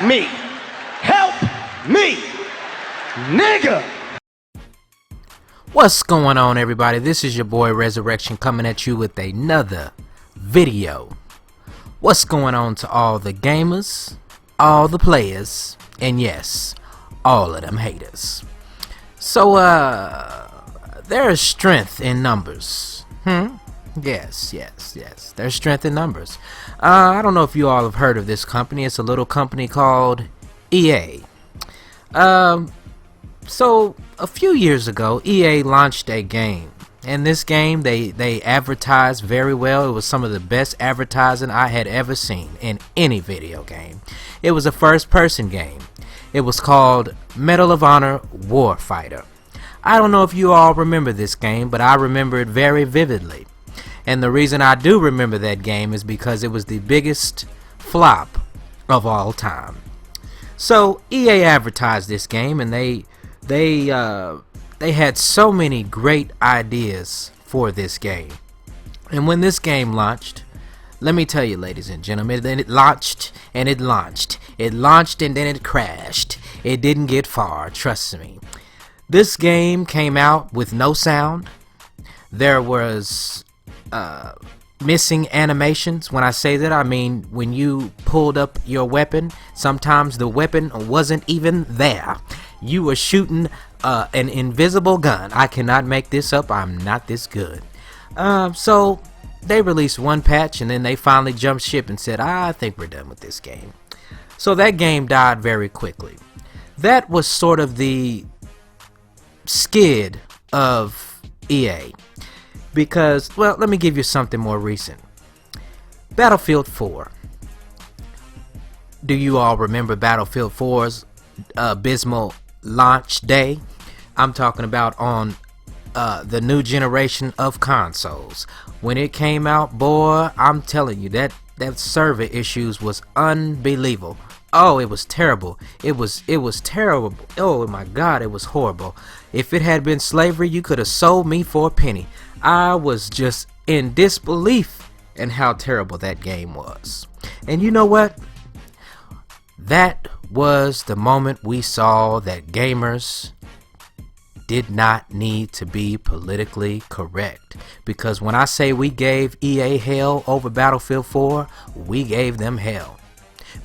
me. Help me, nigga. What's going on, everybody? This is your boy Resurrection coming at you with another video. What's going on to all the gamers, all the players, and yes, all of them haters. So there is strength in numbers. Yes, there's strength in numbers. I don't know if you all have heard of this company. It's a little company called EA. So a few years ago, EA launched a game, and this game they advertised very well. It was some of the best advertising I had ever seen in any video game. It was a first-person game. It was called Medal of Honor Warfighter. I don't know if you all remember this game, but I remember it very vividly. And the reason I do remember that game is because it was the biggest flop of all time. So EA advertised this game, and they had so many great ideas for this game. And when this game launched, let me tell you, ladies and gentlemen, then it launched and it launched. It launched and then it crashed. It didn't get far, trust me. This game came out with no sound. There was missing animations. When I say that, I mean when you pulled up your weapon, sometimes the weapon wasn't even there. You were shooting an invisible gun. I cannot make this up. I'm not this good. So they released one patch, and then they finally jumped ship and said, I think we're done with this game. So that game died very quickly. That was sort of the skid of EA. Because, well, let me give you something more recent. Battlefield 4. Do you all remember Battlefield 4's abysmal launch day? I'm talking about on the new generation of consoles. When it came out, boy, I'm telling you, that server issues was unbelievable. Oh, it was terrible. It was terrible. Oh my God, it was horrible. If it had been slavery, you could have sold me for a penny. I was just in disbelief in how terrible that game was. And you know what? That was the moment we saw that gamers did not need to be politically correct. Because when I say we gave EA hell over Battlefield 4, we gave them hell.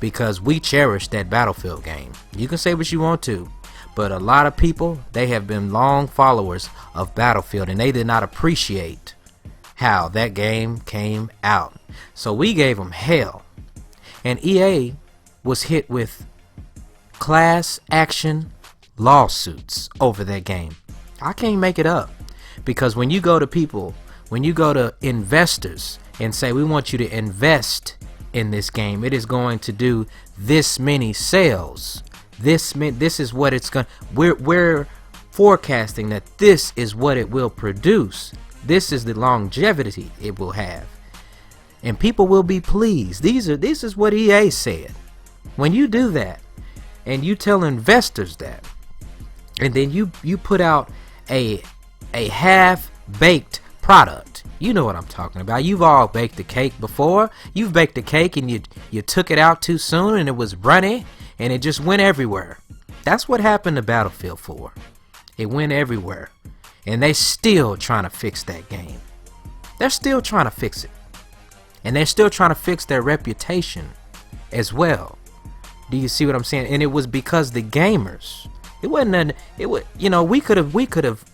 Because we cherish that Battlefield game. You can say what you want to, but a lot of people, they have been long followers of Battlefield, and they did not appreciate how that game came out. So we gave them hell. And EA was hit with class action lawsuits over that game. I can't make it up. Because when you go to people, when you go to investors and say, we want you to invest in this game, it is going to do this many sales. This is what it's going. We're forecasting that this is what it will produce. This is the longevity it will have, and people will be pleased. This is what EA said. When you do that, and you tell investors that, and then you put out a half-baked product. You know what I'm talking about. You've all baked the cake before. You've baked the cake and you took it out too soon and it was runny and it just went everywhere. That's what happened to Battlefield 4. It went everywhere. And they still trying to fix that game. They're still trying to fix it. And they're still trying to fix their reputation as well. Do you see what I'm saying? And it was because the gamers. It wasn't we could have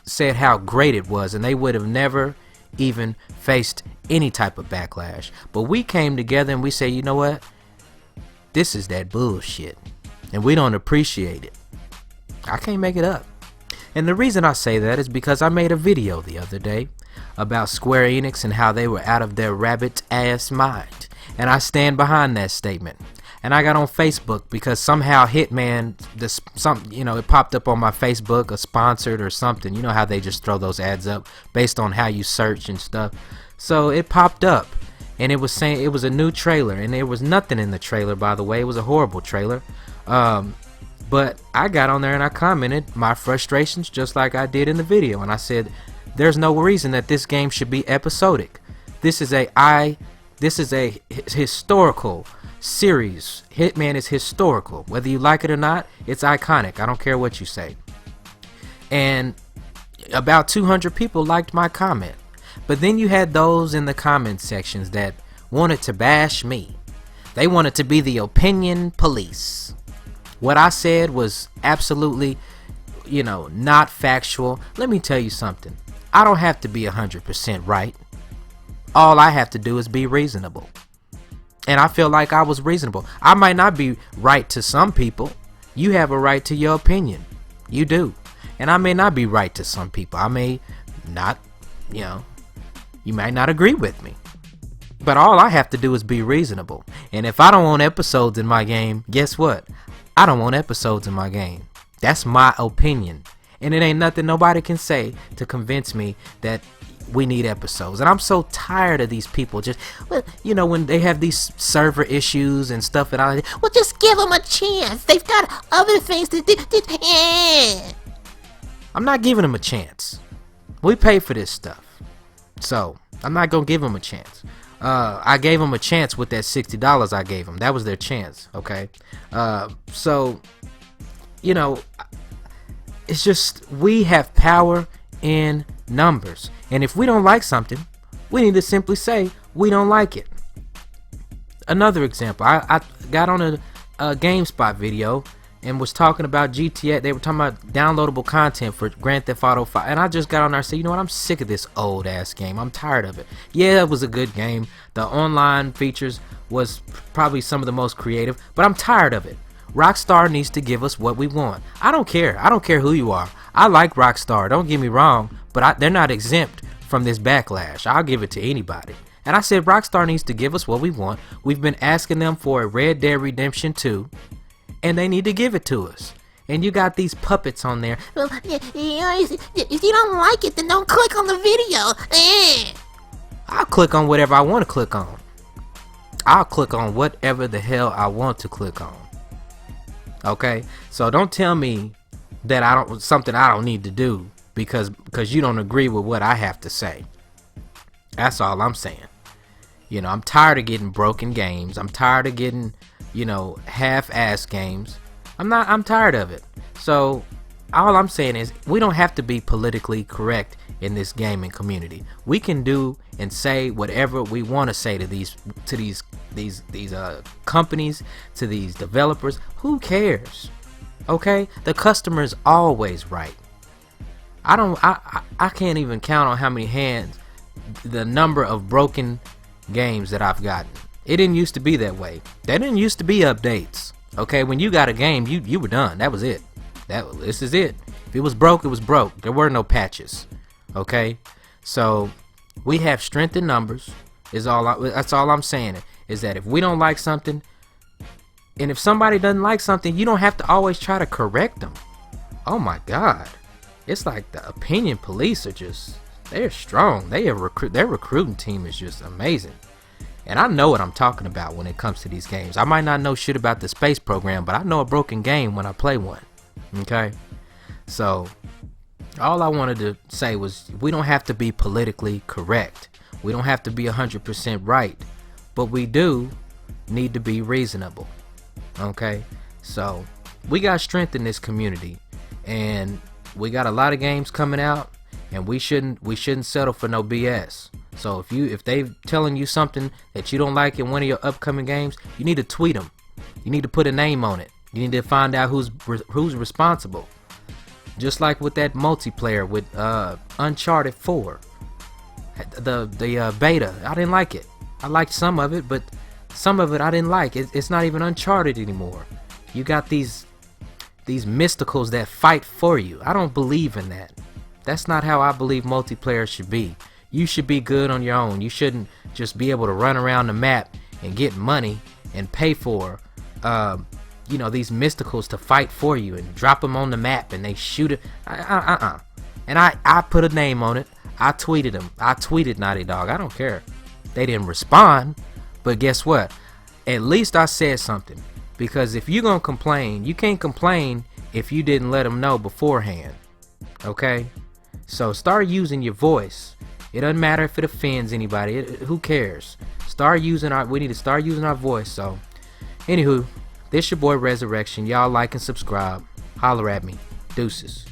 said how great it was and they would have never even faced any type of backlash. But we came together and we say, you know what? This is that bullshit. And we don't appreciate it. I can't make it up. And the reason I say that is because I made a video the other day about Square Enix and how they were out of their rabbit ass mind. And I stand behind that statement. And I got on Facebook because somehow Hitman, it popped up on my Facebook, a sponsored or something. You know how they just throw those ads up based on how you search and stuff. So it popped up, and it was saying it was a new trailer, and there was nothing in the trailer, by the way. It was a horrible trailer. But I got on there and I commented my frustrations just like I did in the video, and I said there's no reason that this game should be episodic. This is a historical series, Hitman, is historical. Whether you like it or not, it's iconic. I don't care what you say. And about 200 people liked my comment. But then you had those in the comment sections that wanted to bash me. They wanted to be the opinion police. What I said was absolutely, not factual. Let me tell you something. I don't have to be 100% right. All I have to do is be reasonable. And I feel like I was reasonable. I might not be right to some people. You have a right to your opinion. You do. And I may not be right to some people. I may not, you might not agree with me. But all I have to do is be reasonable. And if I don't want episodes in my game, guess what? I don't want episodes in my game. That's my opinion. And it ain't nothing nobody can say to convince me that we need episodes. And I'm so tired of these people just, when they have these server issues and stuff and all that. Well, just give them a chance. They've got other things to do. I'm not giving them a chance. We pay for this stuff. So, I'm not going to give them a chance. I gave them a chance with that $60 I gave them. That was their chance, okay? So, it's just, we have power in numbers. And if we don't like something, we need to simply say we don't like it. Another example, I got on a GameSpot video and was talking about GTA. They were talking about downloadable content for Grand Theft Auto 5. And I just got on there and said, you know what, I'm sick of this old ass game. I'm tired of it. Yeah, it was a good game. The online features was probably some of the most creative, but I'm tired of it. Rockstar needs to give us what we want. I don't care. I don't care who you are. I like Rockstar. Don't get me wrong, but they're not exempt from this backlash. I'll give it to anybody. And I said Rockstar needs to give us what we want. We've been asking them for a Red Dead Redemption 2, and they need to give it to us. And you got these puppets on there. Well, if you don't like it, then don't click on the video. I'll click on whatever I want to click on. I'll click on whatever the hell I want to click on. Okay? So don't tell me that something I don't need to do because you don't agree with what I have to say. That's all I'm saying. I'm tired of getting broken games. I'm tired of getting, half-ass games. I'm tired of it. So all I'm saying is we don't have to be politically correct in this gaming community. We can do and say whatever we want to say to these companies, to these developers. Who cares? Okay? The customer's always right. I can't even count on how many hands the number of broken games that I've gotten. It didn't used to be that way. There didn't used to be updates. Okay, when you got a game, you were done. That was it. This is it. If it was broke, it was broke. There were no patches. Okay, so we have strength in numbers. That's all I'm saying. Is that if we don't like something, and if somebody doesn't like something, you don't have to always try to correct them. Oh my God, it's like the opinion police are they're strong. Their recruiting team is just amazing. And I know what I'm talking about when it comes to these games. I might not know shit about the space program, but I know a broken game when I play one. Okay? So, all I wanted to say was we don't have to be politically correct. We don't have to be 100% right. But we do need to be reasonable. Okay? So, we got strength in this community. And we got a lot of games coming out. And we shouldn't settle for no BS. So if they telling you something that you don't like in one of your upcoming games, you need to tweet them. You need to put a name on it. You need to find out who's responsible. Just like with that multiplayer with Uncharted 4, the beta, I didn't like it. I liked some of it, but some of it I didn't like. It's not even Uncharted anymore. You got these mysticals that fight for you. I don't believe in that. That's not how I believe multiplayer should be. You should be good on your own. You shouldn't just be able to run around the map and get money and pay for, these mysticals to fight for you and drop them on the map and they shoot it. And I put a name on it. I tweeted them. I tweeted Naughty Dog. I don't care. They didn't respond, but guess what? At least I said something. Because if you're gonna complain, you can't complain if you didn't let them know beforehand. Okay? So start using your voice. It doesn't matter if it offends anybody. Who cares? We need to start using our voice. So Anywho, this your boy Resurrection. Y'all like and subscribe. Holler at me. Deuces.